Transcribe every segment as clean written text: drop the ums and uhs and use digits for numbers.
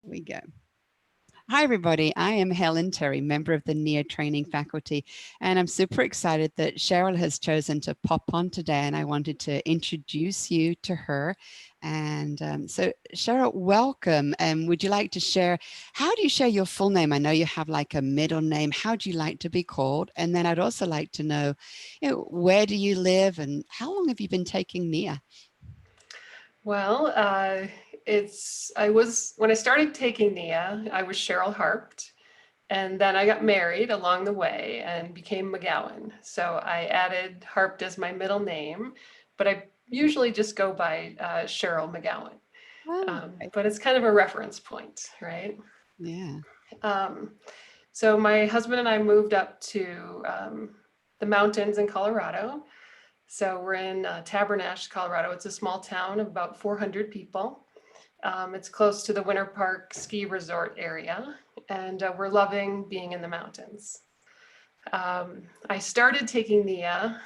We go. Hi, everybody. I am Helen Terry, member of the Nia training faculty, and I'm super excited that Cheryl has chosen to pop on today, and I wanted to introduce you to her. And so, Cheryl, welcome. And would you like to share, how do you share your full name? I know you have like a middle name. How do you like to be called? And then I'd also like to know, where do you live and how long have you been taking Nia? Well, when I started taking Nia, I was Cheryl Harpt, and then I got married along the way and became McGowan. So I added Harpt as my middle name, but I usually just go by Cheryl McGowan. Oh, okay. But it's kind of a reference point, right? Yeah. Um, so my husband and I moved up to the mountains in Colorado. So we're in Tabernash, Colorado. It's a small town of about 400 people. It's close to the Winter Park ski resort area, and we're loving being in the mountains. I started taking Nia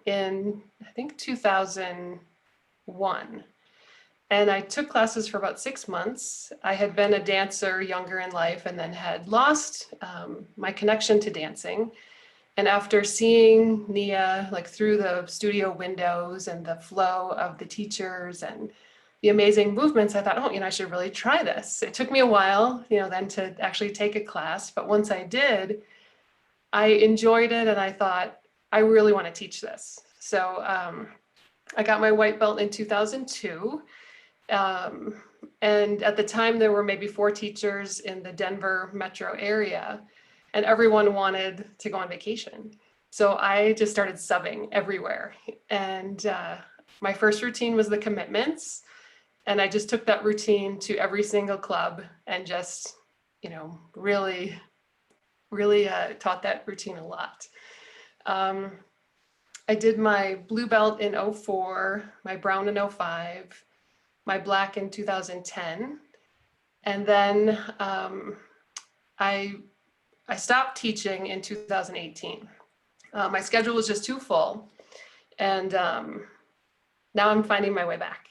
in, I think, 2001, and I took classes for about 6 months. I had been a dancer younger in life and then had lost my connection to dancing. And after seeing Nia like through the studio windows and the flow of the teachers and the amazing movements, I thought, oh, I should really try this. It took me a while, then to actually take a class. But once I did, I enjoyed it and I thought, I really want to teach this. So I got my white belt in 2002. Um, and at the time, there were maybe 4 teachers in the Denver metro area, and everyone wanted to go on vacation. So I just started subbing everywhere. And my first routine was the commitments. And I just took that routine to every single club and just, really, really taught that routine a lot. Um, I did my blue belt in '04, my brown in '05, my black in 2010. And then I, I stopped teaching in 2018. My schedule was just too full. And now I'm finding my way back.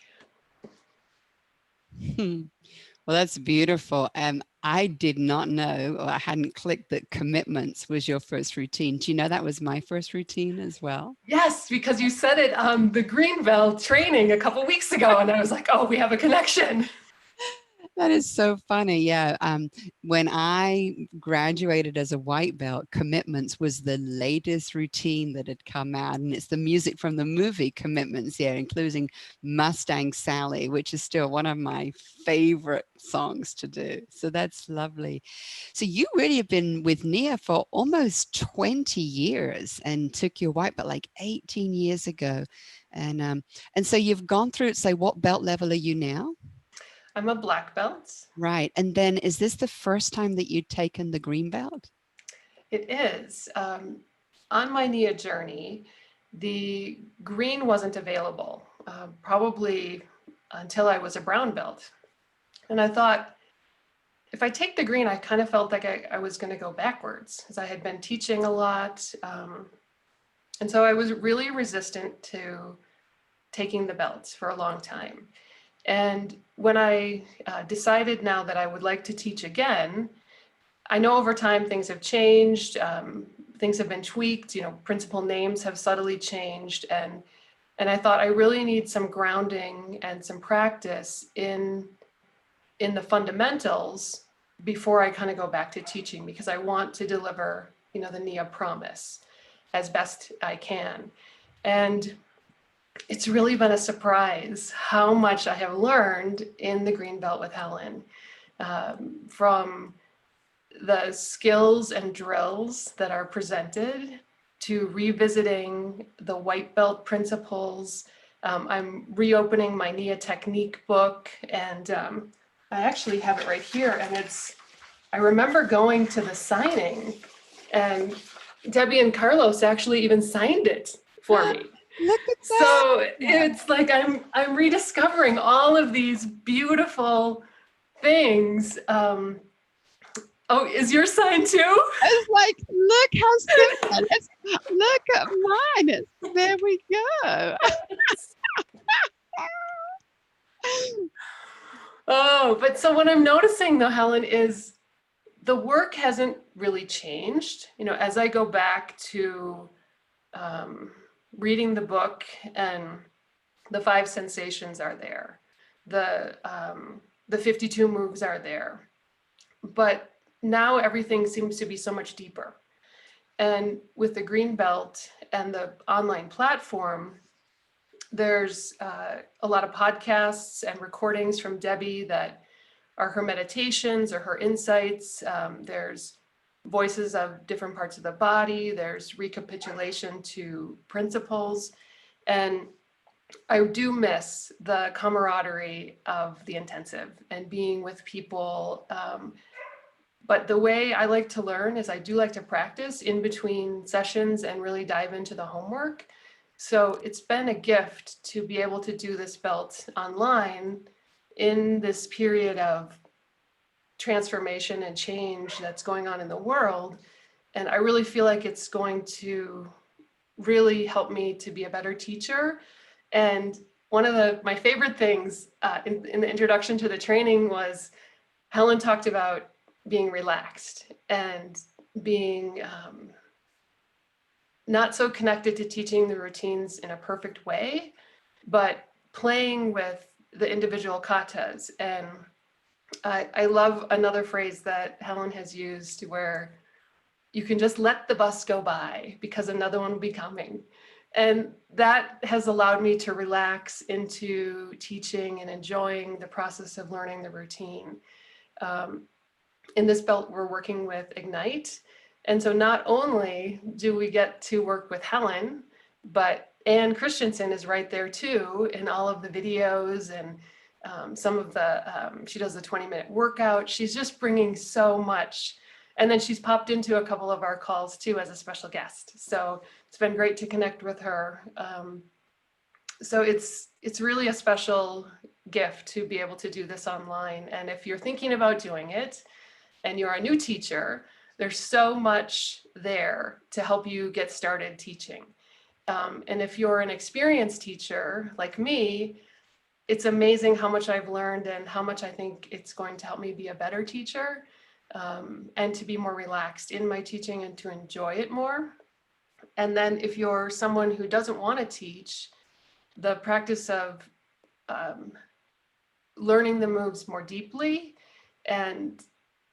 Well, that's beautiful. And I did not know, or I hadn't clicked that commitments was your first routine. Do you know that was my first routine as well? Yes, because you said it on the Green Belt training a couple weeks ago, and I was like, oh, we have a connection. That is so funny. Yeah. When I graduated as a white belt, Commitments was the latest routine that had come out. And it's the music from the movie Commitments, yeah, including Mustang Sally, which is still one of my favorite songs to do. So that's lovely. So you really have been with Nia for almost 20 years and took your white belt like 18 years ago. And so you've gone through it. So what belt level are you now? I'm a black belt. Right. And then is this the first time that you'd taken the green belt? It is. On my Nia journey, the green wasn't available, probably until I was a brown belt. And I thought, if I take the green, I kind of felt like I was going to go backwards because I had been teaching a lot. And so I was really resistant to taking the belts for a long time. And when I decided now that I would like to teach again, I know over time things have changed, things have been tweaked, principal names have subtly changed. And I thought I really need some grounding and some practice in the fundamentals before I kind of go back to teaching, because I want to deliver, the Nia promise as best I can. And it's really been a surprise how much I have learned in the Green Belt with Helen, from the skills and drills that are presented to revisiting the white belt principles. I'm reopening my Nia technique book, and I actually have it right here. And I remember going to the signing, and Debbie and Carlos actually even signed it for me. Look at that. So it's like I'm rediscovering all of these beautiful things. Oh, is your sign too? It's like, look how simple. Look at mine. There we go. Oh, but so what I'm noticing though, Helen, is the work hasn't really changed. You know, as I go back to um, reading the book, and the 5 sensations are there, the 52 moves are there, but now everything seems to be so much deeper. And with the Green Belt and the online platform, there's a lot of podcasts and recordings from Debbie that are her meditations or her insights. There's voices of different parts of the body. There's recapitulation to principles. And I do miss the camaraderie of the intensive and being with people. But the way I like to learn is I do like to practice in between sessions and really dive into the homework. So it's been a gift to be able to do this belt online in this period of transformation and change that's going on in the world. And I really feel like it's going to really help me to be a better teacher. And one of my favorite things in the introduction to the training was Helen talked about being relaxed and being not so connected to teaching the routines in a perfect way, but playing with the individual katas. And I love another phrase that Helen has used where you can just let the bus go by because another one will be coming. And that has allowed me to relax into teaching and enjoying the process of learning the routine. In this belt, we're working with Ignite. And so not only do we get to work with Helen, but Anne Christensen is right there too in all of the videos, and some of she does the 20-minute workout. She's just bringing so much. And then she's popped into a couple of our calls too as a special guest. So it's been great to connect with her. So it's really a special gift to be able to do this online. And if you're thinking about doing it and you're a new teacher, there's so much there to help you get started teaching. And if you're an experienced teacher like me, it's amazing how much I've learned and how much I think it's going to help me be a better teacher, and to be more relaxed in my teaching and to enjoy it more. And then if you're someone who doesn't want to teach, the practice of learning the moves more deeply and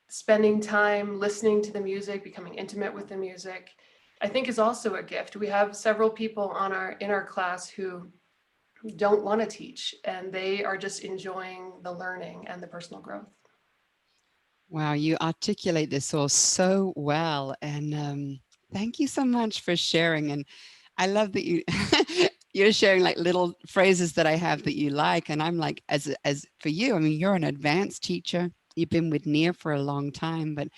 spending time listening to the music, becoming intimate with the music, I think is also a gift. We have several people in our class who don't want to teach, and they are just enjoying the learning and the personal growth. Wow, you articulate this all so well. And thank you so much for sharing. And I love that you're sharing like little phrases that I have that you like. And I'm like, as for you, I mean, you're an advanced teacher. You've been with Nia for a long time, but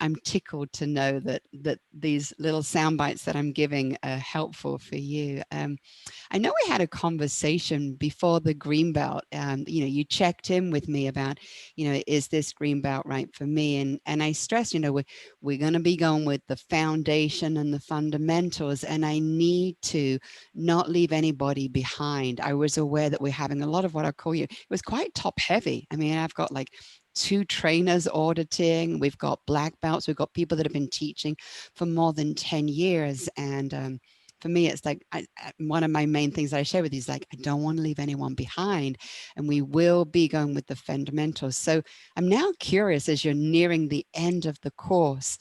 I'm tickled to know that these little sound bites that I'm giving are helpful for you. I know we had a conversation before the green belt. You checked in with me about, is this green belt right for me? And I stressed, we're going to be going with the foundation and the fundamentals, and I need to not leave anybody behind. I was aware that we're having a lot of what I call it was quite top heavy. I mean, I've got like 2 trainers auditing. We've got black belts. We've got people that have been teaching for more than 10 years. And for me, it's like one of my main things that I share with you is like, I don't want to leave anyone behind. And we will be going with the fundamentals. So I'm now curious, as you're nearing the end of the course,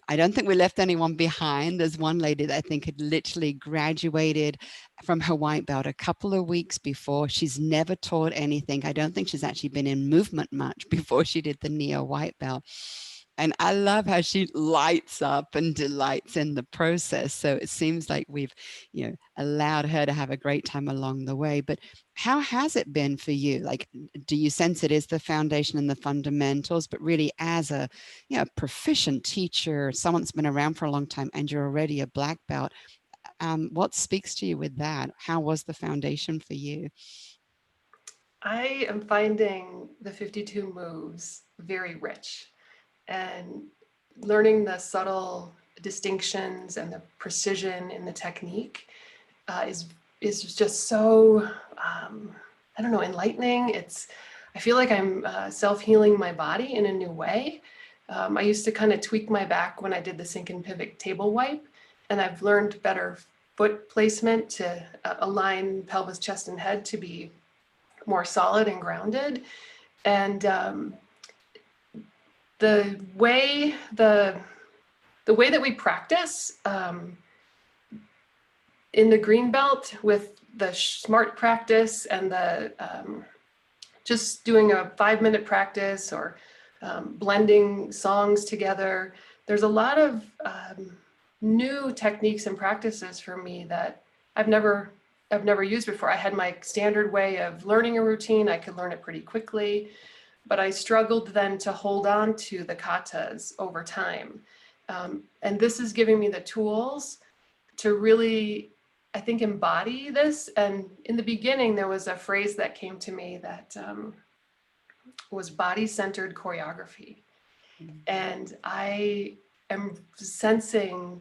I don't think we left anyone behind. There's one lady that I think had literally graduated from her white belt a couple of weeks before. She's never taught anything. I don't think she's actually been in movement much before she did the Nia white belt. And I love how she lights up and delights in the process. So it seems like we've, allowed her to have a great time along the way. But how has it been for you? Like, do you sense it is the foundation and the fundamentals, but really as a, proficient teacher, someone that's been around for a long time, and you're already a black belt, what speaks to you with that? How was the foundation for you? I am finding the 52 moves very rich, and learning the subtle distinctions and the precision in the technique is just so I don't know, enlightening. I feel like I'm self-healing my body in a new way. I used to kind of tweak my back when I did the sink and pivot table wipe, and I've learned better foot placement to align pelvis, chest, and head to be more solid and grounded. And the way the way that we practice in the green belt with the smart practice and the just doing a 5-minute practice or blending songs together. There's a lot of new techniques and practices for me that I've never used before. I had my standard way of learning a routine. I could learn it pretty quickly, but I struggled then to hold on to the katas over time. And this is giving me the tools to really, I think, embody this. And in the beginning, there was a phrase that came to me that was body-centered choreography. And I am sensing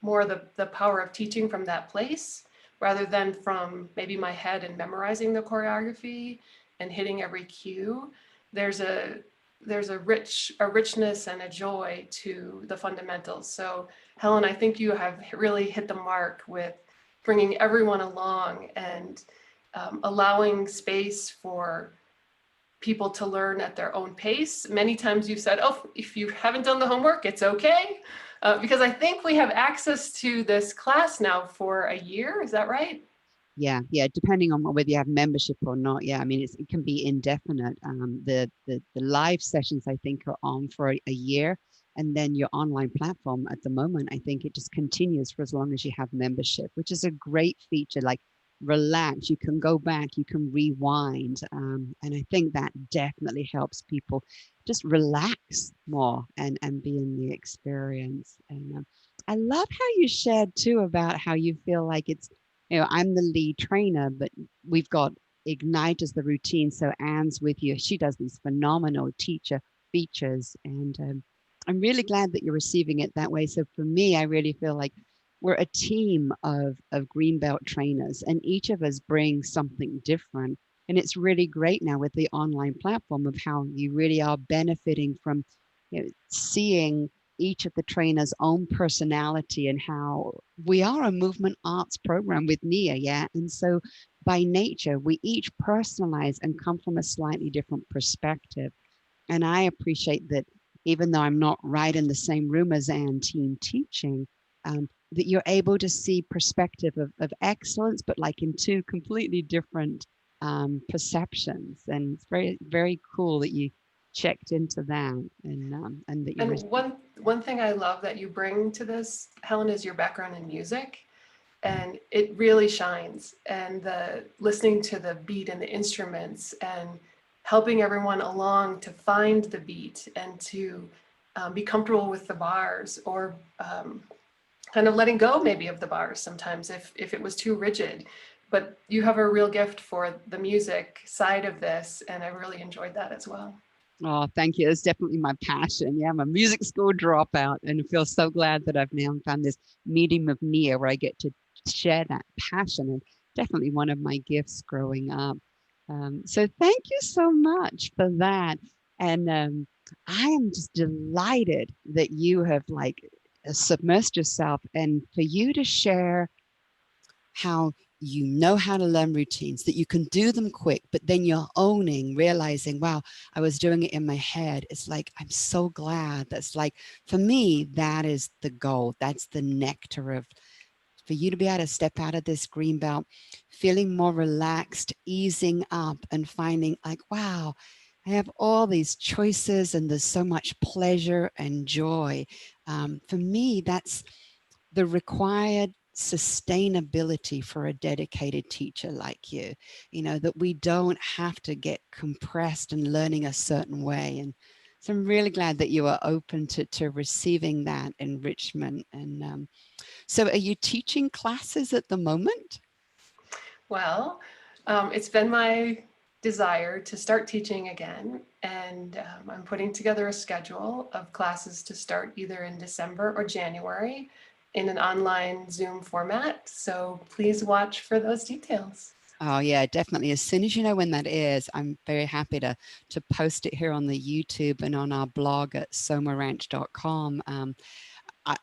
more the power of teaching from that place rather than from maybe my head and memorizing the choreography and hitting every cue. There's a richness and a joy to the fundamentals. So Helen, I think you have really hit the mark with bringing everyone along and allowing space for people to learn at their own pace. Many times you've said, oh, if you haven't done the homework, it's okay. Because I think we have access to this class now for a year. Is that right? Yeah, depending on whether you have membership or not. Yeah, I mean, it can be indefinite. The live sessions, I think, are on for a year. And then your online platform at the moment, I think it just continues for as long as you have membership, which is a great feature. Like, relax, you can go back, you can rewind. And I think that definitely helps people just relax more and be in the experience. And I love how you shared too about how you feel like it's, I'm the lead trainer, but we've got Ignite as the routine. So Anne's with you. She does these phenomenal teacher features. And I'm really glad that you're receiving it that way. So for me, I really feel like we're a team of Greenbelt trainers, and each of us brings something different. And it's really great now with the online platform of how you really are benefiting from, seeing each of the trainers' own personality and how we are a movement arts program with Nia, yeah. And so by nature, we each personalize and come from a slightly different perspective. And I appreciate that even though I'm not right in the same room as Anne team teaching, that you're able to see perspective of excellence, but like in two completely different perceptions. And it's very, very cool that you checked into that and that you're And one thing I love that you bring to this, Helen, is your background in music. And it really shines. And the listening to the beat and the instruments and helping everyone along to find the beat and to be comfortable with the bars, or kind of letting go maybe of the bars sometimes if it was too rigid. But you have a real gift for the music side of this, and I really enjoyed that as well. Oh, thank you. It's definitely my passion. Yeah, I'm a music school dropout and I feel so glad that I've now found this medium of Nia where I get to share that passion, and definitely one of my gifts growing up. So thank you so much for that. And I am just delighted that you have like submersed yourself and for you to share how you know how to learn routines, that you can do them quick, but then you're owning, realizing, wow, I was doing it in my head. It's like, I'm so glad. That's like, for me, that is the goal. That's the nectar of, for you to be able to step out of this green belt, feeling more relaxed, easing up and finding like, wow, I have all these choices and there's so much pleasure and joy. For me, that's the required sustainability for a dedicated teacher like you, that we don't have to get compressed and learning a certain way. And so I'm really glad that you are open to receiving that enrichment. And so are you teaching classes at the moment? Well, it's been my desire to start teaching again, and I'm putting together a schedule of classes to start either in December or January in an online Zoom format. So please watch for those details. Oh yeah, definitely. As soon as you know when that is, I'm very happy to post it here on the YouTube and on our blog at somaranch.com.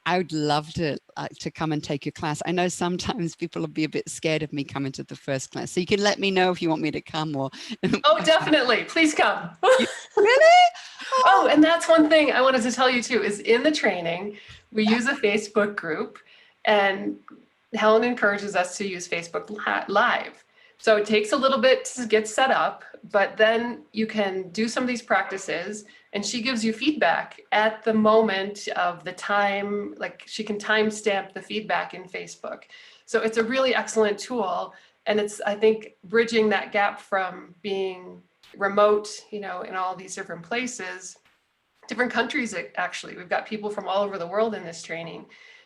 I would love to come and take your class. I know sometimes people will be a bit scared of me coming to the first class, so you can let me know if you want me to come or. Oh, definitely. Please come. Really? Oh, Oh, and that's one thing I wanted to tell you too, is in the training, we use a Facebook group, and Helen encourages us to use Facebook Live. So it takes a little bit to get set up, but then you can do some of these practices, and she gives you feedback at the moment of the time, like she can timestamp the feedback in Facebook. So it's a really excellent tool. And it's, I think, bridging that gap from being remote, in all these different places, different countries. Actually, we've got people from all over the world in this training,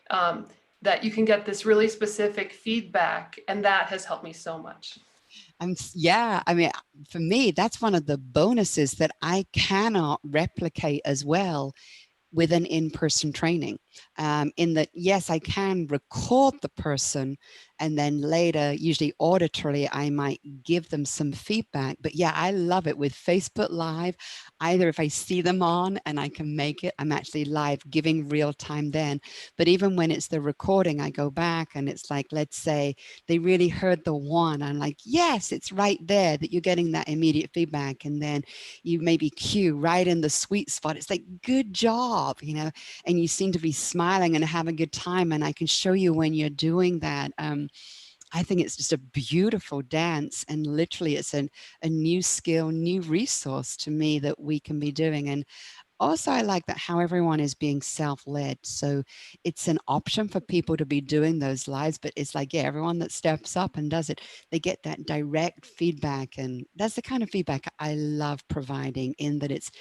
um, that you can get this really specific feedback, and that has helped me so much. yeah, I mean, for me, that's one of the bonuses that I cannot replicate as well with an in-person training, in that, yes, I can record the person and then later, usually auditorily, I might give them some feedback. But yeah, I love it with Facebook Live. Either if I see them on and I can make it, I'm actually live giving real time then. But even when it's the recording, I go back and it's like, let's say they really heard the one. I'm like, yes, it's right there that you're getting that immediate feedback. And then you maybe cue right in the sweet spot. It's like, good job, and you seem to be smiling and have a good time. And I can show you when you're doing that. I think it's just a beautiful dance, and literally it's a new skill, new resource to me that we can be doing. And also, I like that how everyone is being self-led. So it's an option for people to be doing those lives, but it's like, yeah, everyone that steps up and does it, they get that direct feedback. And that's the kind of feedback I love providing, in that it's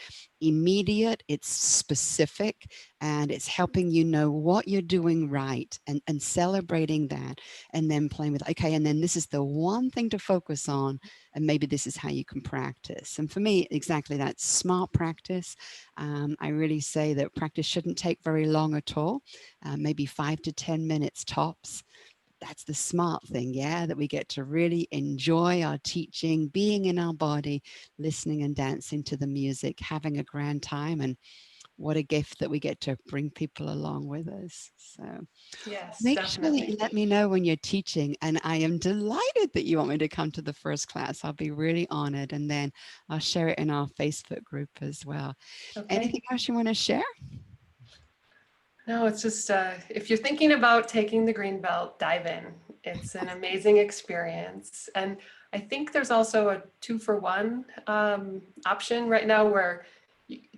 immediate, it's specific, and it's helping you know what you're doing right, and celebrating that, and then playing with, okay, and then this is the one thing to focus on, and maybe this is how you can practice. And for me, exactly that, smart practice. I really say that practice shouldn't take very long at all, maybe 5 to 10 minutes tops. That's the smart thing, yeah, that we get to really enjoy our teaching, being in our body, listening and dancing to the music, having a grand time. And what a gift that we get to bring people along with us. So Yes, make sure that you definitely. let me know when you're teaching. And I am delighted that you want me to come to the first class. I'll be really honored. And then I'll share it in our Facebook group as well. Okay. Anything else you want to share? No, it's just, if you're thinking about taking the green belt, dive in. It's an amazing experience. And I think there's also a 2-for-1 option right now, where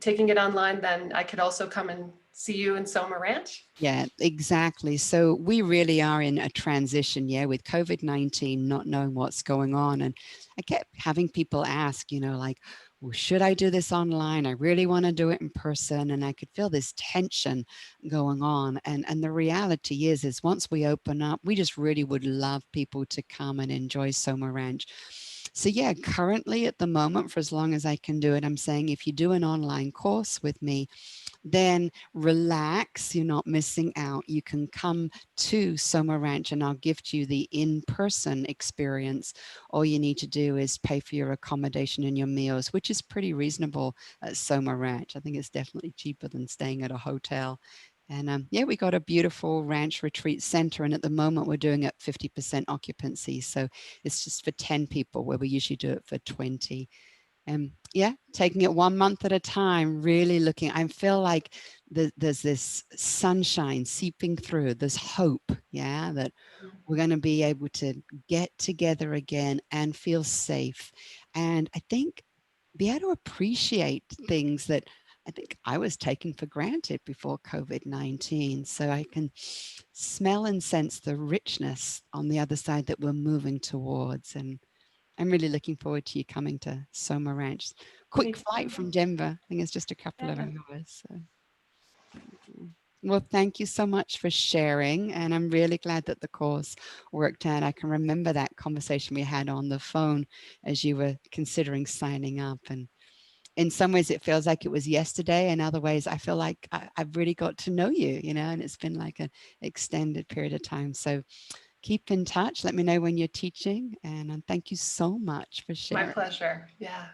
taking it online, then I could also come and see you in Soma Ranch. Yeah, exactly. So we really are in a transition, yeah, with COVID-19, not knowing what's going on. And I kept having people ask, like, well, should I do this online? I really want to do it in person. And I could feel this tension going on. And the reality is once we open up, we just really would love people to come and enjoy Soma Ranch. So yeah, currently at the moment, for as long as I can do it, I'm saying if you do an online course with me, then relax, you're not missing out. You can come to Soma Ranch and I'll gift you the in-person experience. All you need to do is pay for your accommodation and your meals, which is pretty reasonable at Soma Ranch. I think it's definitely cheaper than staying at a hotel. And yeah, we got a beautiful ranch retreat center. And at the moment, we're doing it 50% occupancy. So it's just for 10 people, where we usually do it for 20. And yeah, taking it 1 month at a time, really looking. I feel like there's this sunshine seeping through, there's hope, yeah, that we're going to be able to get together again and feel safe. And I think be able to appreciate things that I think I was taking for granted before COVID-19. So I can smell and sense the richness on the other side that we're moving towards. And I'm really looking forward to you coming to Soma Ranch. Me Quick flight too. from Denver. I think it's just a couple of Yeah. hours. So. Well, thank you so much for sharing. And I'm really glad that the course worked out. I can remember that conversation we had on the phone as you were considering signing up. And in some ways, it feels like it was yesterday. In other ways, I feel like I've really got to know you, and it's been like an extended period of time. So keep in touch. Let me know when you're teaching. And thank you so much for My sharing. pleasure. Yeah.